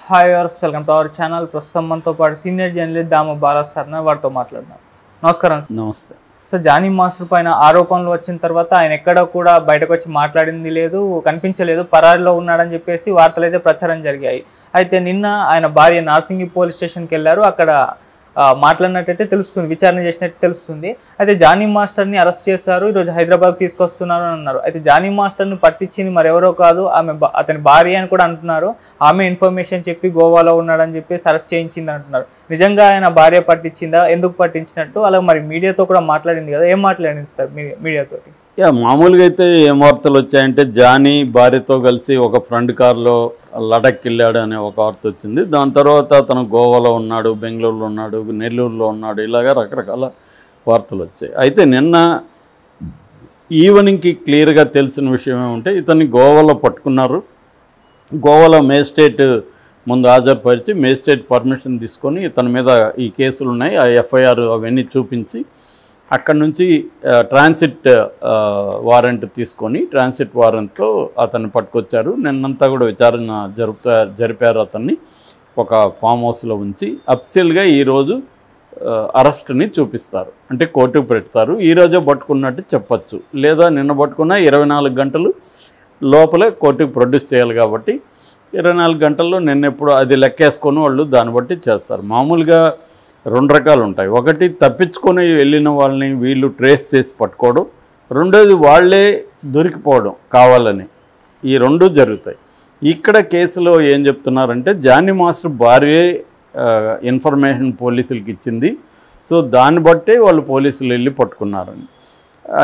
Hi viewers welcome to our channel. ప్రస్తుతం మనతో పాటు senior journalist Damu Bala sir వారితో మాట్లాడదాం. నమస్కారం. నమస్తే సో జానీ మాస్టర్ పైన ఆరోపణలు వచ్చిన తర్వాత ఆయన ఎక్కడ కూడా బయటకు వచ్చి మాట్లాడింది లేదు, కనిపించలేదు, పరారిలో ఉన్నాడని చెప్పేసి వార్తలు అయితే ప్రచారం జరిగాయి. అయితే నిన్న ఆయన భార్య నార్సింగి పోలీస్ స్టేషన్కి వెళ్ళారు. అక్కడ మాట్లాడినట్టయితే తెలుస్తుంది, విచారణ చేసినట్టు తెలుస్తుంది. అయితే జానీ మాస్టర్ని అరెస్ట్ చేశారు, ఈరోజు హైదరాబాద్కి తీసుకొస్తున్నారు అని అన్నారు. అయితే జానీ మాస్టర్ని పట్టించింది మరెవరో కాదు, అతని భార్య అని కూడా అంటున్నారు. ఆమె ఇన్ఫర్మేషన్ చెప్పి గోవాలో ఉన్నాడని చెప్పేసి అరెస్ట్ చేయించింది అంటున్నారు. నిజంగా ఆయన భార్య పట్టించిందా, ఎందుకు పట్టించినట్టు? అలాగే మరి మీడియాతో కూడా మాట్లాడింది కదా, ఏం మాట్లాడింది సార్ మీడియాతో? మామూలుగా అయితే ఏం వార్తలు వచ్చాయంటే జానీ భార్యతో కలిసి ఒక ఫ్రెండ్ కార్లో లడక్ వెళ్ళాడు అనే ఒక వార్త వచ్చింది. దాని తర్వాత అతను గోవాలో ఉన్నాడు, బెంగళూరులో ఉన్నాడు, నెల్లూరులో ఉన్నాడు, ఇలాగా రకరకాల వార్తలు వచ్చాయి. అయితే నిన్న ఈవినింగ్కి క్లియర్గా తెలిసిన విషయం ఏమంటే ఇతన్ని గోవాలో పట్టుకున్నారు. గోవాలో మేజిస్ట్రేట్ ముందు హాజరుపరిచి మేజిస్ట్రేట్ పర్మిషన్ తీసుకొని ఇతని మీద ఈ కేసులు ఉన్నాయి, ఆ ఎఫ్ఐఆర్ అవన్నీ చూపించి అక్కడి నుంచి ట్రాన్సిట్ వారెంట్ తీసుకొని ట్రాన్సిట్ వారెంట్తో అతన్ని పట్టుకొచ్చారు. నిన్నంతా కూడా విచారణ జరిపారు. అతన్ని ఒక ఫామ్ హౌస్లో ఉంచి అఫీషియల్గా ఈరోజు అరెస్ట్ని చూపిస్తారు, అంటే కోర్టుకు పెడతారు. ఈరోజే పట్టుకున్నట్టు చెప్పచ్చు, లేదా నిన్న పట్టుకున్న 24 గంటలు లోపలే కోర్టుకు ప్రొడ్యూస్ చేయాలి. కాబట్టి 24 గంటల్లో నిన్నెప్పుడు అది లెక్కేసుకొని వాళ్ళు దాన్ని బట్టి చేస్తారు. మామూలుగా 2 రకాలు ఉంటాయి. ఒకటి తప్పించుకొని వెళ్ళిన వాళ్ళని వీళ్ళు ట్రేస్ చేసి పట్టుకోవడం, రెండోది వాళ్ళే దొరికిపోవడం కావాలని. ఈ 2 జరుగుతాయి. ఇక్కడ కేసులో ఏం చెప్తున్నారంటే జానీ మాస్టర్ భార్యే ఇన్ఫర్మేషన్ పోలీసులకి ఇచ్చింది, సో దాన్ని బట్టే వాళ్ళు పోలీసులు వెళ్ళి పట్టుకున్నారని.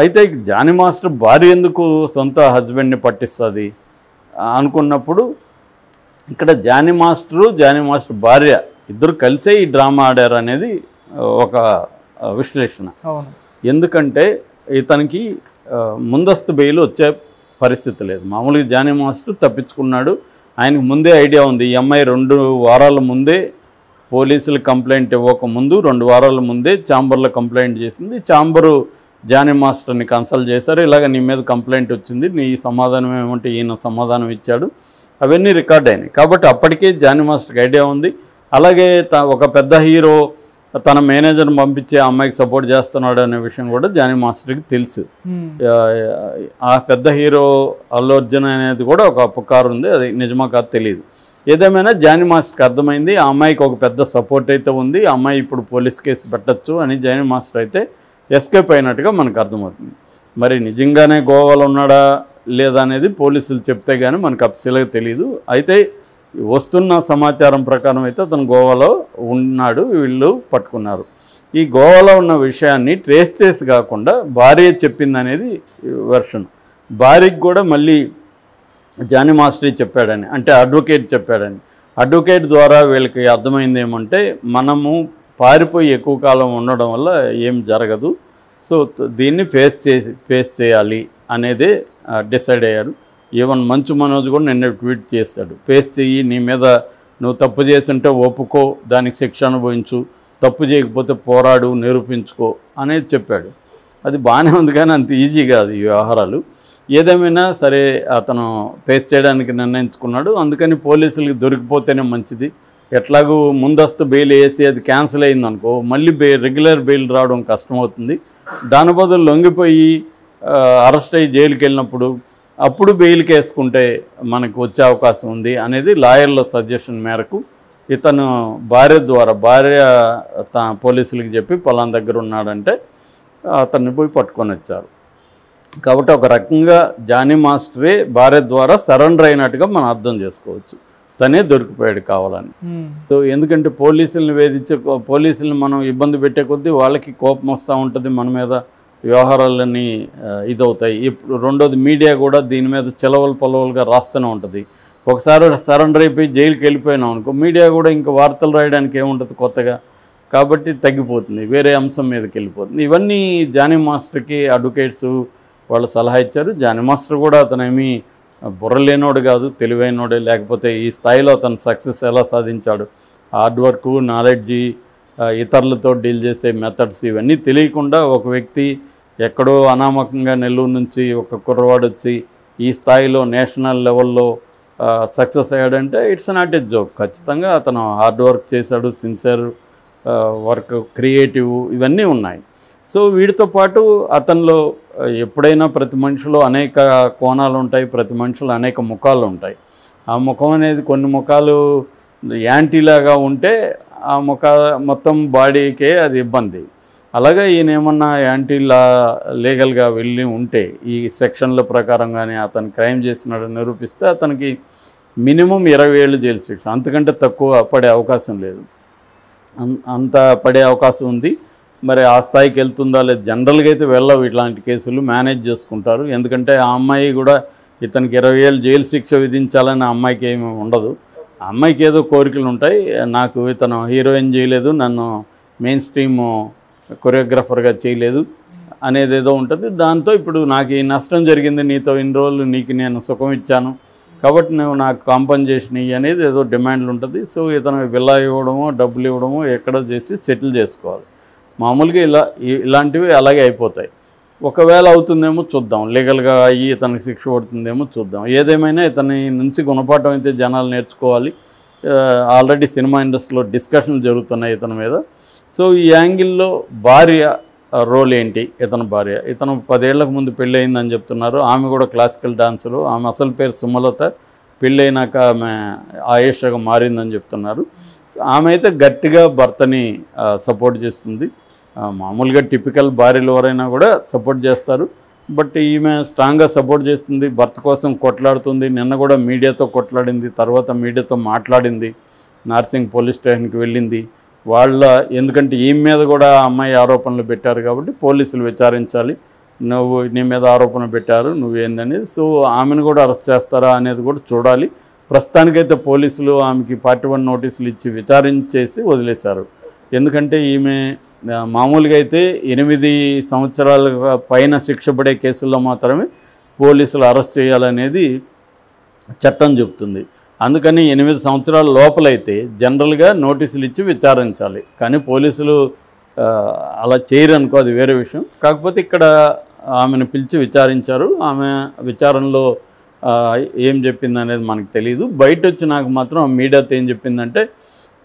అయితే జానీ మాస్టర్ భార్య ఎందుకు సొంత హస్బెండ్ని పట్టిస్తుంది అనుకున్నప్పుడు ఇక్కడ జానీ మాస్టర్ భార్య ఇద్దరు కలిసే ఈ డ్రామా ఆడారు అనేది ఒక విశ్లేషణ. ఎందుకంటే ఇతనికి ముందస్తు బెయిల్ వచ్చే పరిస్థితి లేదు. మామూలుగా జానీ మాస్టర్ తప్పించుకున్నాడు. ఆయనకు ముందే ఐడియా ఉంది, ఈ అమ్మాయి 2 వారాల ముందే పోలీసులు కంప్లైంట్ ఇవ్వకముందు 2 వారాల ముందే ఛాంబర్లో కంప్లైంట్ చేసింది. ఛాంబరు జానీ మాస్టర్ని కన్సల్ట్ చేశారు, ఇలాగ నీ మీద కంప్లైంట్ వచ్చింది, నీ సమాధానం ఏమంటే ఈయన సమాధానం ఇచ్చాడు, అవన్నీ రికార్డ్ అయినాయి. కాబట్టి అప్పటికే జానీ మాస్టర్కి ఐడియా ఉంది. అలాగే ఒక పెద్ద హీరో తన మేనేజర్ని పంపించి ఆ అమ్మాయికి సపోర్ట్ చేస్తున్నాడు అనే విషయం కూడా జానీ మాస్టర్కి తెలుసు. ఆ పెద్ద హీరో అల్లు అర్జున్ అనేది కూడా ఒక పుకారు ఉంది, అది నిజమా కాదు తెలియదు. ఏదేమైనా జానీ మాస్టర్కి అర్థమైంది ఆ అమ్మాయికి ఒక పెద్ద సపోర్ట్ అయితే ఉంది, ఆ అమ్మాయి ఇప్పుడు పోలీస్ కేసు పెట్టచ్చు అని జానీ మాస్టర్ అయితే ఎస్కేప్ అయినట్టుగా మనకు అర్థమవుతుంది. మరి నిజంగానే గోవాలో ఉన్నాడా లేదా అనేది పోలీసులు చెప్తే కానీ మనకు అఫీషియల్గా తెలియదు. అయితే వస్తున్న సమాచారం ప్రకారం అయితే అతను గోవాలో ఉన్నాడు, వీళ్ళు పట్టుకున్నారు. ఈ గోవాలో ఉన్న విషయాన్ని ట్రేస్ చేసి కాకుండా భార్య చెప్పింది అనేది వెర్షన్. భార్యకి కూడా మళ్ళీ జానీ మాస్టర్ చెప్పాడని, అంటే అడ్వకేట్ చెప్పాడని. అడ్వకేట్ ద్వారా వీళ్ళకి అర్థమైంది ఏమంటే మనము పారిపోయి ఎక్కువ కాలం ఉండడం వల్ల ఏం జరగదు, సో దీన్ని ఫేస్ చేయాలి అనేదే డిసైడ్ అయ్యారు. ఈవెన్ మంచు మనోజ్ కూడా నిన్న ట్వీట్ చేస్తాడు, ఫేస్ చెయ్యి, నీ మీద నువ్వు తప్పు చేస్తుంటే ఒప్పుకో, దానికి శిక్ష అనుభవించు, తప్పు చేయకపోతే పోరాడు, నిరూపించుకో అనేది చెప్పాడు. అది బాగానే ఉంది కానీ అంత ఈజీ కాదు ఈ వ్యవహారాలు. ఏదేమైనా సరే అతను ఫేస్ చేయడానికి నిర్ణయించుకున్నాడు. అందుకని పోలీసులకి దొరికిపోతేనే మంచిది. ఎట్లాగూ ముందస్తు బెయిల్ వేసి అది క్యాన్సిల్ అయిందనుకో మళ్ళీ రెగ్యులర్ బెయిల్ రావడం కష్టమవుతుంది. దాని బదులు లొంగిపోయి అరెస్ట్ అయ్యి జైలుకి వెళ్ళినప్పుడు అప్పుడు బెయిల్కి వేసుకుంటే మనకు వచ్చే అవకాశం ఉంది అనేది లాయర్ల సజెషన్ మేరకు ఇతను భార్య పోలీసులకి చెప్పి పలానా దగ్గర ఉన్నాడంటే అతన్ని పోయి పట్టుకొని వచ్చారు. కాబట్టి ఒక రకంగా జానీ మాస్టరే భార్య ద్వారా సరెండర్ అయినట్టుగా మనం అర్థం చేసుకోవచ్చు, తనే దొరికిపోయాడు కావాలని. సో ఎందుకంటే పోలీసుల్ని మనం ఇబ్బంది పెట్టే కొద్దీ వాళ్ళకి కోపం వస్తూ ఉంటుంది, మన మీద వ్యవహారాలన్నీ ఇదవుతాయి. ఇప్పుడు రెండోది మీడియా కూడా దీని మీద పొలవలుగా రాస్తూనే ఉంటుంది. ఒకసారి సరెండర్ అయిపోయి జైలుకి వెళ్ళిపోయినాం అనుకో మీడియా కూడా ఇంకా వార్తలు రాయడానికి ఏముంటుంది కొత్తగా, కాబట్టి తగ్గిపోతుంది, వేరే అంశం మీదకి వెళ్ళిపోతుంది. ఇవన్నీ జానీ మాస్టర్కి అడ్వకేట్స్ వాళ్ళు సలహా ఇచ్చారు. జానీ మాస్టర్ కూడా అతనేమీ బుర్రలేనోడు కాదు, తెలివైనోడే. లేకపోతే ఈ స్థాయిలో అతను సక్సెస్ ఎలా సాధించాడు, హార్డ్ వర్క్, నాలెడ్జి, ఇతరులతో డీల్ చేసే మెథడ్స్ ఇవన్నీ తెలియకుండా ఒక వ్యక్తి ఎక్కడో అనామకంగా నెల్లూరు నుంచి ఒక కుర్రవాడు వచ్చి ఈ స్థాయిలో నేషనల్ లెవెల్లో సక్సెస్ అయ్యాడంటే ఇట్స్ నాట్ ఏ జోక్. ఖచ్చితంగా అతను హార్డ్ వర్క్ చేశాడు, సిన్సియర్ వర్క్, క్రియేటివ్ ఇవన్నీ ఉన్నాయి. సో వీటితో పాటు అతనిలో ఎప్పుడైనా ప్రతి మనిషిలో అనేక కోణాలు ఉంటాయి, ప్రతి మనిషిలో అనేక ముఖాలు ఉంటాయి. ఆ ముఖం అనేది కొన్ని ముఖాలు యాంటీలాగా ఉంటే ఆ మొత్తం బాడీకే అది ఇబ్బంది. అలాగే ఈయన ఏమన్నా లీగల్గా వెళ్ళి ఉంటే ఈ సెక్షన్ల ప్రకారం కానీ అతను క్రైమ్ చేసినాడని నిరూపిస్తే అతనికి మినిమం 20 ఏళ్ళు జైలు శిక్ష, అంతకంటే తక్కువ పడే అవకాశం లేదు. అంత పడే అవకాశం ఉంది. మరి ఆ స్థాయికి వెళ్తుందా లేదు, జనరల్గా అయితే వెళ్ళవు ఇట్లాంటి కేసులు, మేనేజ్ చేసుకుంటారు. ఎందుకంటే ఆ అమ్మాయి కూడా ఇతనికి 20 ఏళ్ళు జైలు శిక్ష విధించాలని ఆ అమ్మాయికి ఏమి ఉండదు. ఆ అమ్మాయికి ఏదో కోరికలు ఉంటాయి, నాకు ఇతను హీరోయిన్ చేయలేదు, నన్ను మెయిన్ స్ట్రీమ్ కొరియోగ్రాఫర్గా చేయలేదు అనేది ఏదో ఉంటుంది. దాంతో ఇప్పుడు నాకు ఈ నష్టం జరిగింది, నీతో ఇన్ని రోజులు నీకు నేను సుఖం ఇచ్చాను కాబట్టి నువ్వు నాకు కాంపన్సేషన్ ఇయ్యి అనేది ఏదో డిమాండ్లు ఉంటుంది. సో ఇతను విల్లా ఇవ్వడమో డబ్బులు ఇవ్వడమో ఎక్కడో చేసి సెటిల్ చేసుకోవాలి. మామూలుగా ఇలాంటివి అలాగే అయిపోతాయి. ఒకవేళ అవుతుందేమో చూద్దాం, లీగల్గా అయ్యి ఇతనికి శిక్ష పడుతుందేమో చూద్దాం. ఏదేమైనా ఇతని నుంచి గుణపాఠం అయితే జనాలు నేర్చుకోవాలి. ఆల్రెడీ సినిమా ఇండస్ట్రీలో డిస్కషన్లు జరుగుతున్నాయి ఇతని మీద. సో ఈ యాంగిల్లో భార్య రోల్ ఏంటి, ఇతని భార్య, ఇతను 10 ఏళ్లకు ముందు పెళ్ళి అయిందని చెప్తున్నారు. ఆమె కూడా క్లాసికల్ డాన్సరు, ఆమె అసలు పేరు సుమలత, పెళ్ళైనాక ఆమె ఆయేషగా మారిందని చెప్తున్నారు. ఆమె అయితే గట్టిగా భర్తని సపోర్ట్ చేస్తుంది. మామూలుగా టిపికల్ భార్యలు ఎవరైనా కూడా సపోర్ట్ చేస్తారు, బట్ ఈమె స్ట్రాంగ్గా సపోర్ట్ చేస్తుంది, భర్త కోసం కొట్లాడుతుంది. నిన్న కూడా మీడియాతో కొట్లాడింది, తర్వాత మీడియాతో మాట్లాడింది, నార్సింగ్ పోలీస్ స్టేషన్కి వెళ్ళింది. ఎందుకంటే ఈమె మీద కూడా అమ్మాయి ఆరోపణలు పెట్టారు కాబట్టి పోలీసులు విచారించాలి, నీ మీద ఆరోపణ పెట్టారు నువ్వేందనేది. సో ఆమెను కూడా అరెస్ట్ చేస్తారా అనేది కూడా చూడాలి. ప్రస్తుతానికైతే పోలీసులు ఆమెకి పార్టీ 1 నోటీసులు ఇచ్చి విచారించేసి వదిలేశారు. ఎందుకంటే ఈమె మామూలుగా అయితే 8 సంవత్సరాల పైన శిక్ష పడే కేసుల్లో మాత్రమే పోలీసులు అరెస్ట్ చేయాలనేది చట్టం చెప్తుంది. అందుకని 8 సంవత్సరాల లోపలైతే జనరల్గా నోటీసులు ఇచ్చి విచారించాలి. కానీ పోలీసులు అలా చేయరు అనుకో, అది వేరే విషయం. కాకపోతే ఇక్కడ ఆమెను పిలిచి విచారించారు. ఆమె విచారణలో ఏం చెప్పింది అనేది మనకు తెలియదు. బయట వచ్చి నాకు మాత్రం మీడియాతో ఏం చెప్పిందంటే,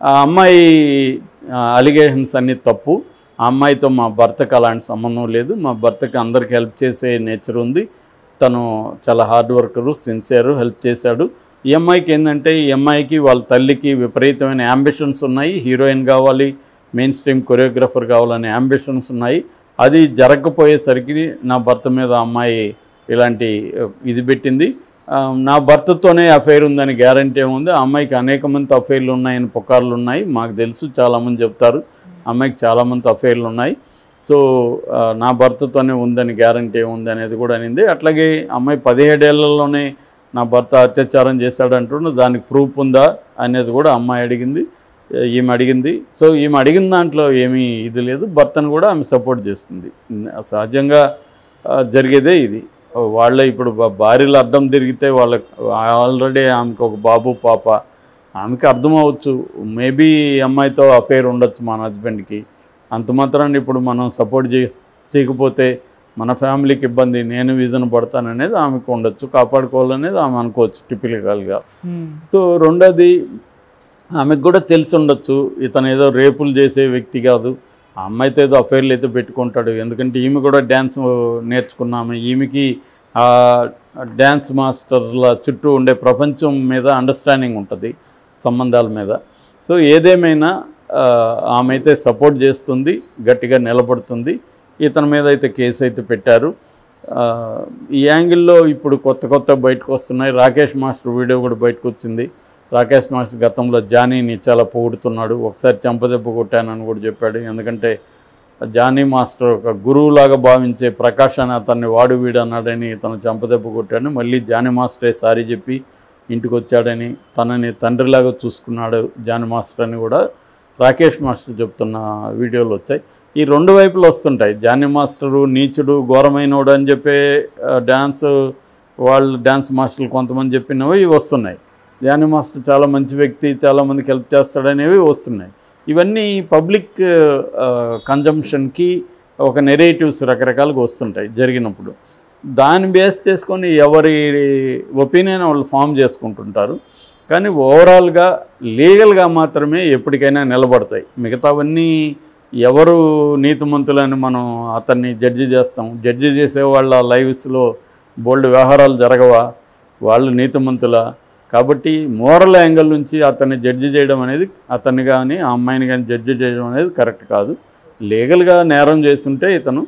ఆ అమ్మాయి అలిగేషన్స్ అన్నీ తప్పు, ఆ అమ్మాయితో మా భర్తకు అలాంటి సంబంధం లేదు, మా భర్తకి అందరికి హెల్ప్ చేసే నేచర్ ఉంది, తను చాలా హార్డ్ వర్కరు, సిన్సియరు, హెల్ప్ చేశాడు. ఈ అమ్మాయికి ఏంటంటే, ఈ అమ్మాయికి వాళ్ళ తల్లికి విపరీతమైన యాంబిషన్స్ ఉన్నాయి, హీరోయిన్ కావాలి, మెయిన్ స్ట్రీమ్ కొరియోగ్రాఫర్ కావాలనే యాంబిషన్స్ ఉన్నాయి. అది జరగకపోయేసరికి నా భర్త మీద అమ్మాయి ఇలాంటి ఇది పెట్టింది. నా భర్తతోనే అఫైర్ ఉందని గ్యారంటీ ఏముంది, ఆ అమ్మాయికి అనేక మంది అఫైర్లు ఉన్నాయని పుకార్లు ఉన్నాయి, మాకు తెలుసు, చాలామంది చెప్తారు అమ్మాయికి చాలామంది అఫైర్లు ఉన్నాయి. సో నా భర్తతోనే ఉందని గ్యారంటీ ఏముంది అనేది కూడా అనింది. అట్లాగే అమ్మాయి 17 ఏళ్లలోనే నా భర్త అత్యాచారం చేశాడంటున్నా, దానికి ప్రూఫ్ ఉందా అనేది కూడా అమ్మాయి అడిగింది, ఈమె అడిగింది. సో ఈమె అడిగిన దాంట్లో ఏమీ ఇది లేదు, భర్తను కూడా ఆమె సపోర్ట్ చేస్తుంది. సహజంగా జరిగేదే ఇది. వాళ్ళ ఇప్పుడు భార్యలు అడ్డం తిరిగితే వాళ్ళకి ఆల్రెడీ ఆమెకు ఒక బాబు పాప, ఆమెకి అర్థమవచ్చు మేబీ అమ్మాయితో అఫైర్ ఉండొచ్చు మన హస్బెండ్కి. అంత మాత్రాన్ని ఇప్పుడు మనం సపోర్ట్ చేయకపోతే మన ఫ్యామిలీకి ఇబ్బంది, నేను వీధన పడతాననేది ఆమెకు ఉండొచ్చు, కాపాడుకోవాలనేది ఆమె అనుకోవచ్చు టిపికల్గా. సో రెండోది, ఆమెకు కూడా తెలిసి ఉండొచ్చు ఇతను ఏదో రేపులు చేసే వ్యక్తి కాదు, ఆ అమ్మాయితో ఏదో అఫైర్లు అయితే పెట్టుకుంటాడు. ఎందుకంటే ఈమె కూడా డ్యాన్స్ నేర్చుకున్నాము, ఈమెకి ఆ డ్యాన్స్ మాస్టర్ల చుట్టూ ఉండే ప్రపంచం మీద అండర్స్టాండింగ్ ఉంటుంది, సంబంధాల మీద. సో ఏదేమైనా ఆమె అయితే సపోర్ట్ చేస్తుంది, గట్టిగా నిలబడుతుంది. ఇతని మీద అయితే కేసు అయితే పెట్టారు. ఈ యాంగిల్లో ఇప్పుడు కొత్త బయటకు వస్తున్నాయి. రాకేష్ మాస్టర్ వీడియో కూడా బయటకు వచ్చింది. రాకేష్ మాస్టర్ గతంలో జానీని చాలా పొగుడుతున్నాడు, ఒకసారి చెంపదెబ్బ కొట్టానని కూడా చెప్పాడు. ఎందుకంటే జానీ మాస్టర్ ఒక గురువులాగా భావించే ప్రకాష్ అని అతన్ని వాడు వీడు అన్నాడని ఇతను చెంపదెబ్బ కొట్టాడని, మళ్ళీ జానీ మాస్టరే సారీ చెప్పి ఇంటికి వచ్చాడని, తనని తండ్రిలాగా చూసుకున్నాడు జానీ మాస్టర్ అని కూడా రాకేష్ మాస్టర్ చెప్తున్న వీడియోలు వచ్చాయి. ఈ రెండు వైపులు వస్తుంటాయి. జానీ మాస్టరు నీచుడు, ఘోరమైనోడు అని చెప్పే డ్యాన్స్ మాస్టర్లు కొంతమంది చెప్పినవి ఇవి వస్తున్నాయి. జానీ మాస్టర్ చాలా మంచి వ్యక్తి, చాలామందికి హెల్ప్ చేస్తాడనేవి వస్తున్నాయి. ఇవన్నీ పబ్లిక్ కన్జంప్షన్కి ఒక నెరేటివ్స్ రకరకాలుగా వస్తుంటాయి జరిగినప్పుడు. దాన్ని బేస్ చేసుకొని ఎవరి ఒపీనియన్ వాళ్ళు ఫామ్ చేసుకుంటుంటారు. కానీ ఓవరాల్గా లీగల్గా మాత్రమే ఎప్పటికైనా నిలబడతాయి. మిగతావన్నీ ఎవరు నీతిమంతులని మనం అతన్ని జడ్జి చేస్తాం. జడ్జి చేసే వాళ్ళ లైవ్స్లో బోల్డ్ వ్యవహారాలు జరగవా, వాళ్ళు నీతిమంతులా? కాబట్టి మోరల్ యాంగిల్ నుంచి అతన్ని జడ్జి చేయడం అనేది, అతన్ని కానీ ఆ అమ్మాయిని కానీ జడ్జి చేయడం అనేది కరెక్ట్ కాదు. లీగల్గా నేరం చేస్తుంటే ఇతను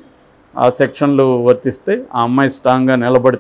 ఆ సెక్షన్లు వర్తిస్తే ఆ అమ్మాయి స్ట్రాంగ్గా నిలబడి